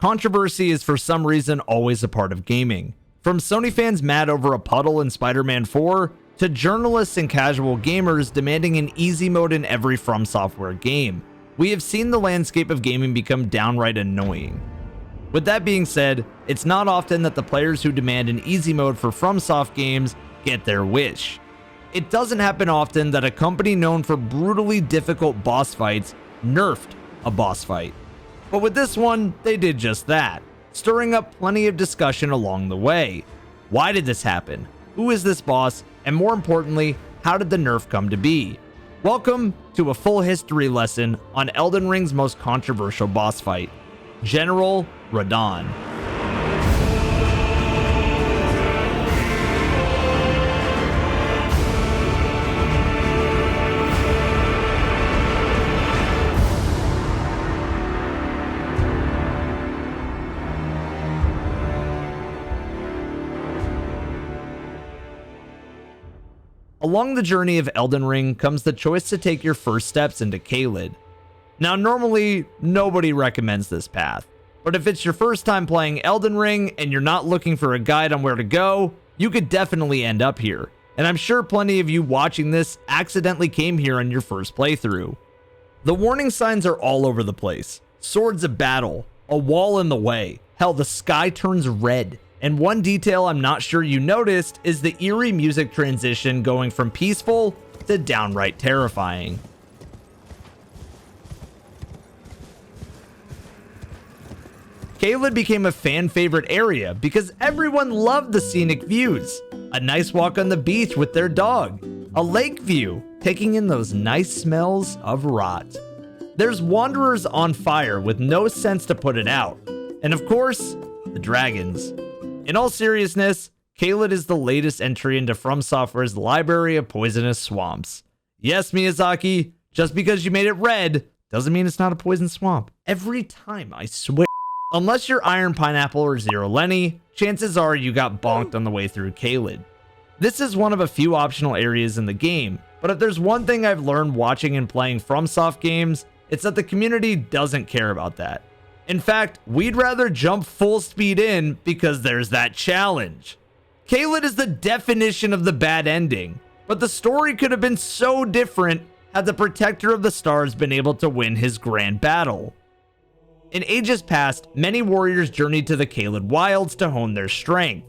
Controversy is for some reason always a part of gaming. From Sony fans mad over a puddle in Spider-Man 4, to journalists and casual gamers demanding an easy mode in every FromSoftware game, we have seen the landscape of gaming become downright annoying. With that being said, it's not often that the players who demand an easy mode for FromSoft games get their wish. It doesn't happen often that a company known for brutally difficult boss fights nerfed a boss fight. But with this one, they did just that, stirring up plenty of discussion along the way. Why did this happen? Who is this boss? And more importantly, how did the nerf come to be? Welcome to a full history lesson on Elden Ring's most controversial boss fight, General Radahn. Along the journey of Elden Ring comes the choice to take your first steps into Caelid. Now, normally, nobody recommends this path, but if it's your first time playing Elden Ring and you're not looking for a guide on where to go, you could definitely end up here, and I'm sure plenty of you watching this accidentally came here on your first playthrough. The warning signs are all over the place. Swords of battle, a wall in the way, hell, the sky turns red. And one detail I'm not sure you noticed is the eerie music transition going from peaceful to downright terrifying. Caelid became a fan favorite area because everyone loved the scenic views. A nice walk on the beach with their dog, a lake view, taking in those nice smells of rot. There's wanderers on fire with no sense to put it out. And of course, the dragons. In all seriousness, Caelid is the latest entry into FromSoftware's library of poisonous swamps. Yes, Miyazaki, just because you made it red doesn't mean it's not a poison swamp. Every time, I swear. Unless you're Iron Pineapple or Zero Lenny, chances are you got bonked on the way through Caelid. This is one of a few optional areas in the game, but if there's one thing I've learned watching and playing FromSoft games, it's that the community doesn't care about that. In fact, we'd rather jump full speed in because there's that challenge. Caelid is the definition of the bad ending, but the story could have been so different had the Protector of the Stars been able to win his grand battle. In ages past, many warriors journeyed to the Caelid wilds to hone their strength.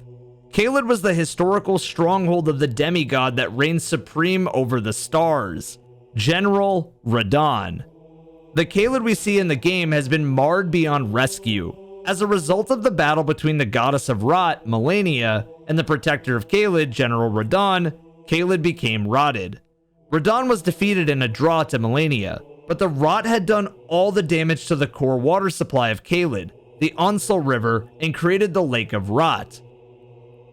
Caelid was the historical stronghold of the demigod that reigns supreme over the stars, General Radahn. The Caelid we see in the game has been marred beyond rescue. As a result of the battle between the goddess of Rot, Malenia, and the protector of Caelid, General Radahn, Caelid became rotted. Radahn was defeated in a draw to Malenia, but the Rot had done all the damage to the core water supply of Caelid, the Onsel River, and created the Lake of Rot.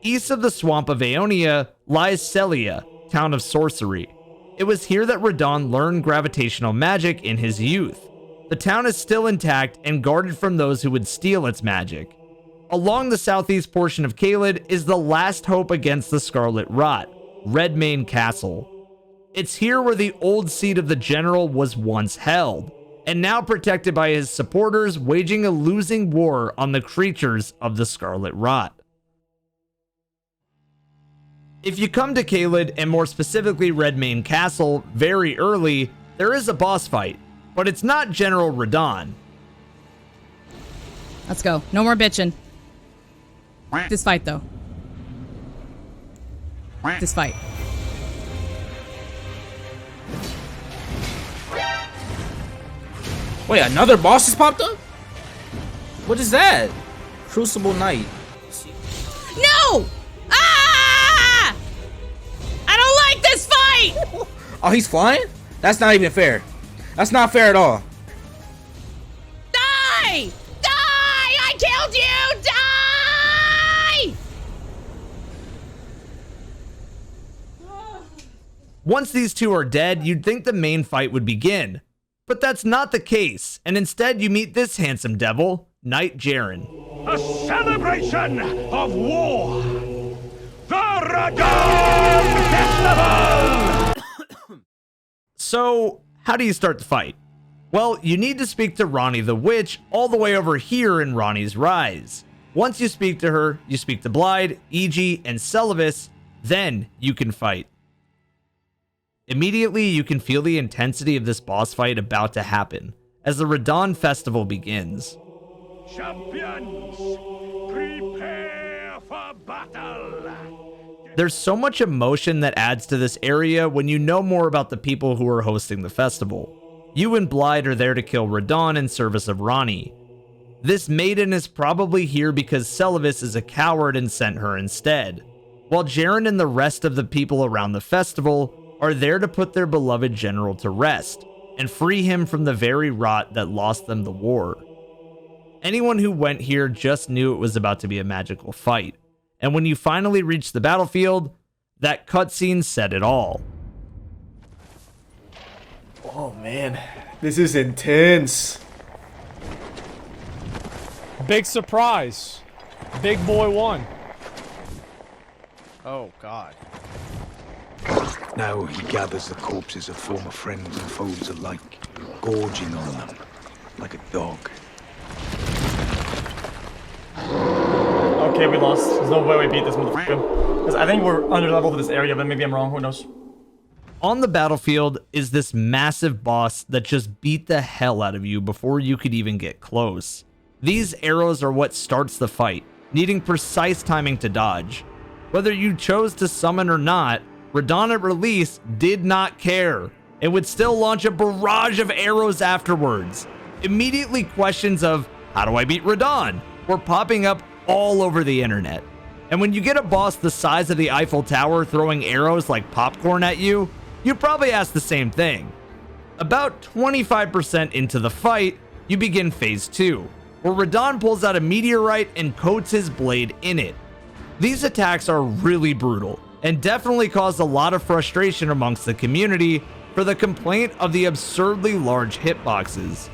East of the Swamp of Aeonia lies Sellia, town of sorcery. It was here that Radahn learned gravitational magic in his youth. The town is still intact and guarded from those who would steal its magic. Along the southeast portion of Caelid is the last hope against the Scarlet Rot, Redmane Castle. It's here where the old seat of the general was once held, and now protected by his supporters waging a losing war on the creatures of the Scarlet Rot. If you come to Caelid, and more specifically Redmane Castle, very early, there is a boss fight, but it's not General Radahn. Let's go. No more bitching. This fight, though. This fight. Wait, another boss just popped up? What is that? Crucible Knight. No! Ah! I don't like this fight! Oh, he's flying? That's not even fair. That's not fair at all. Die! Die! I killed you! Die! Once these two are dead, you'd think the main fight would begin. But that's not the case, and instead you meet this handsome devil, Knight Jaren. A celebration of war! The Radahn Festival! So, how do you start the fight? Well, you need to speak to Ranni the Witch all the way over here in Ranni's Rise. Once you speak to her, you speak to Blide, Iji, and Celavis, then you can fight. Immediately, you can feel the intensity of this boss fight about to happen as the Radahn festival begins. Champions, prepare for battle! There's so much emotion that adds to this area when you know more about the people who are hosting the festival. You and Blide are there to kill Radahn in service of Ranni. This maiden is probably here because Celavis is a coward and sent her instead, while Jaren and the rest of the people around the festival are there to put their beloved general to rest and free him from the very rot that lost them the war. Anyone who went here just knew it was about to be a magical fight, and when you finally reach the battlefield, that cutscene said it all. Oh man, this is intense. Big surprise. Big boy won. Oh, God. Now he gathers the corpses of former friends and foes alike, gorging on them like a dog. Okay, we lost. There's no way we beat this motherfucker. Because I think we're under level for this area, but maybe I'm wrong. Who knows? On the battlefield is this massive boss that just beat the hell out of you before you could even get close. These arrows are what starts the fight, needing precise timing to dodge. Whether you chose to summon or not, Radahn at release did not care and would still launch a barrage of arrows afterwards. Immediately questions of, how do I beat Radahn? Were popping up all over the internet. And when you get a boss the size of the Eiffel Tower throwing arrows like popcorn at you, you probably ask the same thing. About 25% into the fight, you begin phase 2, where Radahn pulls out a meteorite and coats his blade in it. These attacks are really brutal and definitely caused a lot of frustration amongst the community for the complaint of the absurdly large hitboxes.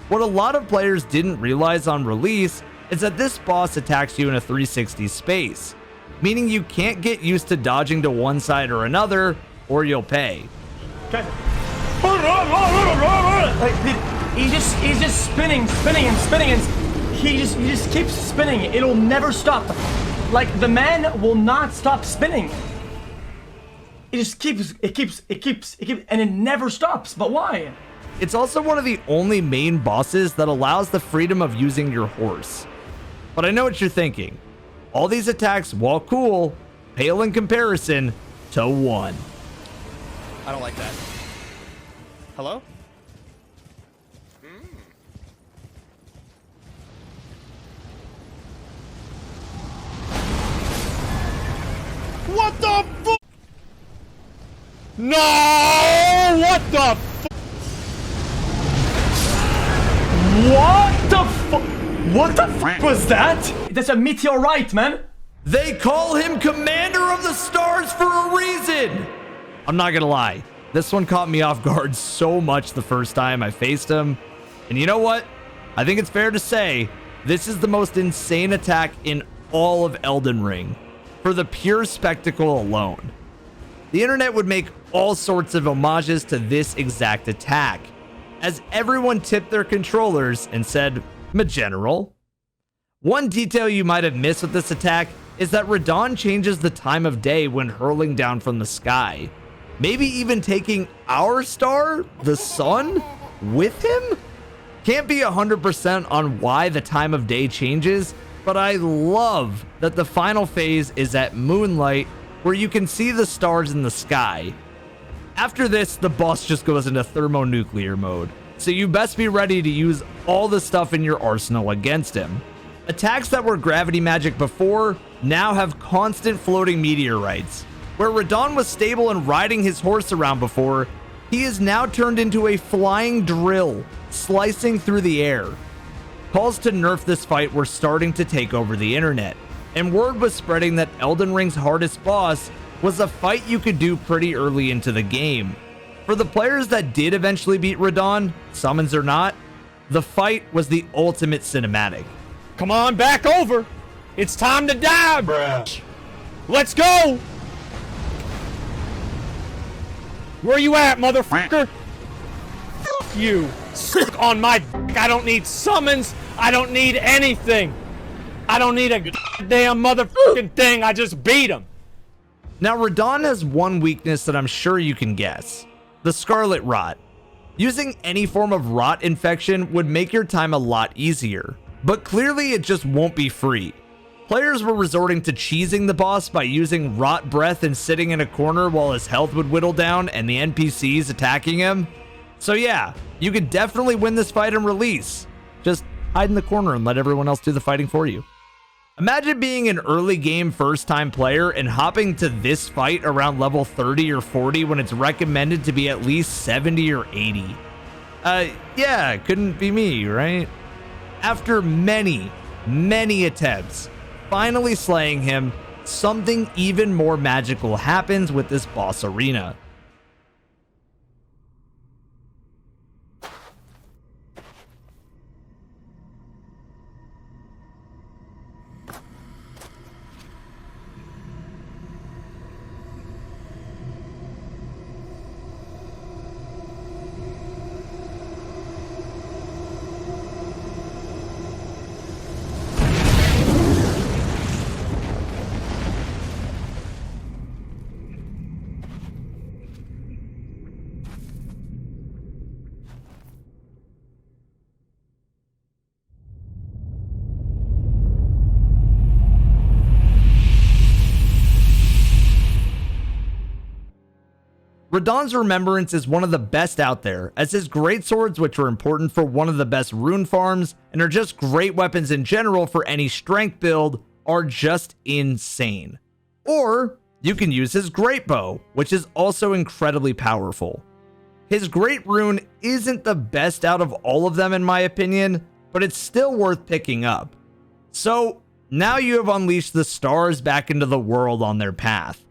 What a lot of players didn't realize on release is that this boss attacks you in a 360 space, meaning you can't get used to dodging to one side or another, or you'll pay. Like, he's just spinning, and he just keeps spinning. It'll never stop. Like, the man will not stop spinning. It keeps, and it never stops. But why? It's also one of the only main bosses that allows the freedom of using your horse. But I know what you're thinking. All these attacks, while cool, pale in comparison to one. I don't like that. Hello? What the fuck? No! What the fuck? What the fuck? What the fuck was that? That's a meteorite, man. They call him Commander of the Stars for a reason! I'm not gonna lie, this one caught me off guard so much the first time I faced him. And you know what? I think it's fair to say, this is the most insane attack in all of Elden Ring, for the pure spectacle alone. The internet would make all sorts of homages to this exact attack, as everyone tipped their controllers and said, "Ma general." One detail you might have missed with this attack is that Radahn changes the time of day when hurling down from the sky, maybe even taking our star, the sun, with him? Can't be 100% on why the time of day changes, but I love that the final phase is at moonlight, where you can see the stars in the sky. After this, the boss just goes into thermonuclear mode, so you best be ready to use all the stuff in your arsenal against him. Attacks that were gravity magic before now have constant floating meteorites. Where Radahn was stable and riding his horse around before, he is now turned into a flying drill, slicing through the air. Calls to nerf this fight were starting to take over the internet, and word was spreading that Elden Ring's hardest boss was a fight you could do pretty early into the game. For the players that did eventually beat Radahn, summons or not, the fight was the ultimate cinematic. Come on, back over. It's time to die, bruh. Let's go. Where you at, motherfucker? F you. On my I don't need summons. I don't need anything. I don't need a damn motherfucking thing. I just beat him. Now, Radahn has one weakness that I'm sure you can guess. The Scarlet Rot. Using any form of rot infection would make your time a lot easier, but clearly it just won't be free. Players were resorting to cheesing the boss by using rot breath and sitting in a corner while his health would whittle down and the NPCs attacking him. So yeah, you could definitely win this fight and release. Just hide in the corner and let everyone else do the fighting for you. Imagine being an early game first time player and hopping to this fight around level 30 or 40 when it's recommended to be at least 70 or 80. Yeah, couldn't be me, right? After many attempts, finally slaying him, something even more magical happens with this boss arena. Radahn's remembrance is one of the best out there, as his great swords, which are important for one of the best rune farms and are just great weapons in general for any strength build, are just insane. Or you can use his great bow, which is also incredibly powerful. His great rune isn't the best out of all of them in my opinion, but it's still worth picking up. So now you have unleashed the stars back into the world on their path.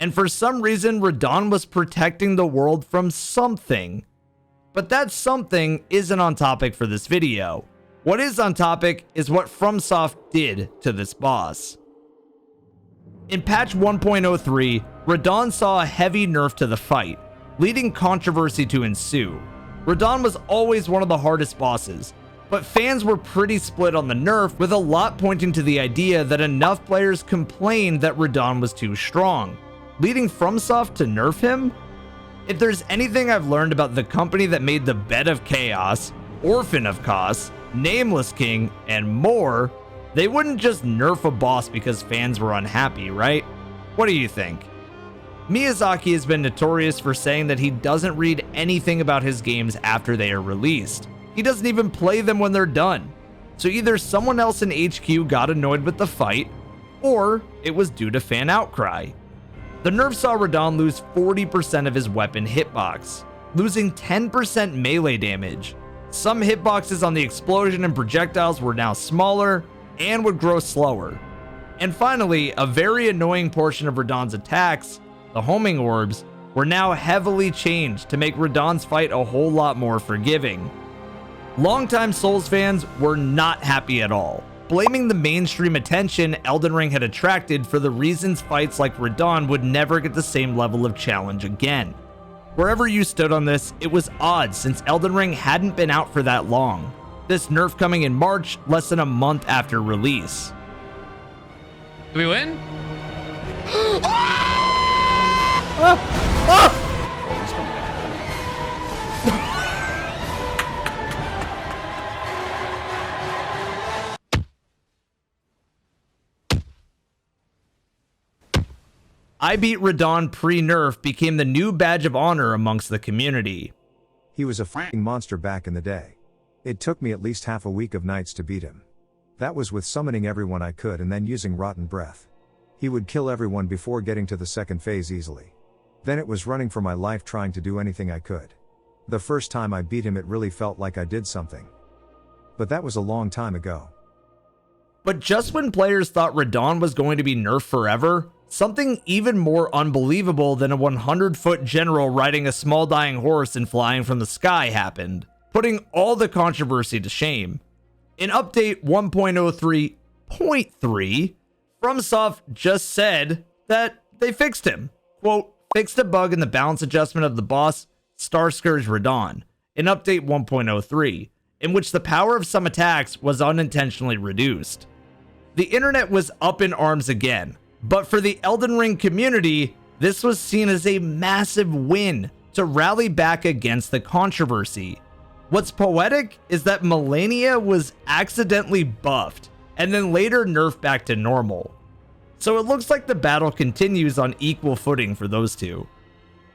And for some reason, Radahn was protecting the world from something. But that something isn't on topic for this video. What is on topic is what FromSoft did to this boss. In patch 1.03, Radahn saw a heavy nerf to the fight, leading controversy to ensue. Radahn was always one of the hardest bosses, but fans were pretty split on the nerf, with a lot pointing to the idea that enough players complained that Radahn was too strong, leading FromSoft to nerf him? If there's anything I've learned about the company that made the Bed of Chaos, Orphan of Kos, Nameless King, and more, they wouldn't just nerf a boss because fans were unhappy, right? What do you think? Miyazaki has been notorious for saying that he doesn't read anything about his games after they are released. He doesn't even play them when they're done. So either someone else in HQ got annoyed with the fight, or it was due to fan outcry. The nerf saw Radahn lose 40% of his weapon hitbox, losing 10% melee damage. Some hitboxes on the explosion and projectiles were now smaller and would grow slower. And finally, a very annoying portion of Radahn's attacks, the homing orbs, were now heavily changed to make Radahn's fight a whole lot more forgiving. Longtime Souls fans were not happy at all, blaming the mainstream attention Elden Ring had attracted for the reasons fights like Radahn would never get the same level of challenge again. Wherever you stood on this, it was odd since Elden Ring hadn't been out for that long. This nerf coming in March, less than a month after release. Do we win? I beat Radahn pre-nerf became the new badge of honor amongst the community. He was a f***ing monster back in the day. It took me at least half a week of nights to beat him. That was with summoning everyone I could and then using rotten breath. He would kill everyone before getting to the second phase easily. Then it was running for my life trying to do anything I could. The first time I beat him it really felt like I did something. But that was a long time ago. But just when players thought Radahn was going to be nerfed forever, something even more unbelievable than a 100-foot general riding a small dying horse and flying from the sky happened, putting all the controversy to shame. In update 1.03.3, FromSoft just said that they fixed him. Quote, fixed a bug in the balance adjustment of the boss, Starscourge Radahn, in Update 1.03, in which the power of some attacks was unintentionally reduced. The internet was up in arms again, but for the Elden Ring community, this was seen as a massive win to rally back against the controversy. What's poetic is that Malenia was accidentally buffed and then later nerfed back to normal. So it looks like the battle continues on equal footing for those two.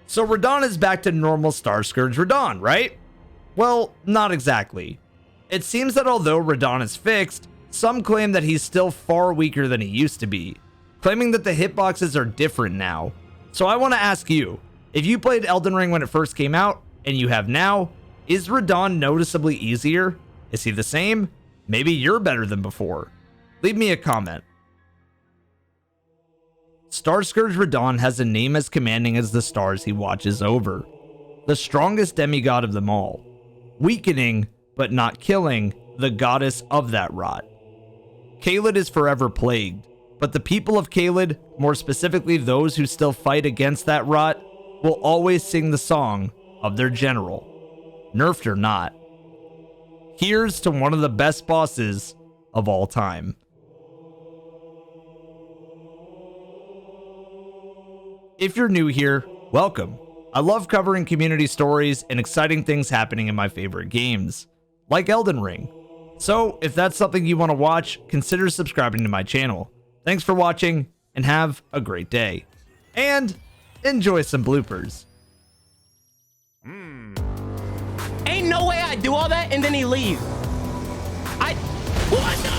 So Radahn is back to normal Star Scourge Radahn, right? Well, not exactly. It seems that although Radahn is fixed, some claim that he's still far weaker than he used to be, claiming that the hitboxes are different now. So I want to ask you, if you played Elden Ring when it first came out, and you have now, is Radahn noticeably easier? Is he the same? Maybe you're better than before. Leave me a comment. Star Scourge Radahn has a name as commanding as the stars he watches over. The strongest demigod of them all. Weakening, but not killing, the goddess of that rot. Caelid is forever plagued, but the people of Caelid, more specifically those who still fight against that rot, will always sing the song of their general, nerfed or not. Here's to one of the best bosses of all time. If you're new here, welcome. I love covering community stories and exciting things happening in my favorite games, like Elden Ring. So if that's something you want to watch, consider subscribing to my channel. Thanks for watching and have a great day. And enjoy some bloopers. Ain't no way I do all that and then he leave. What?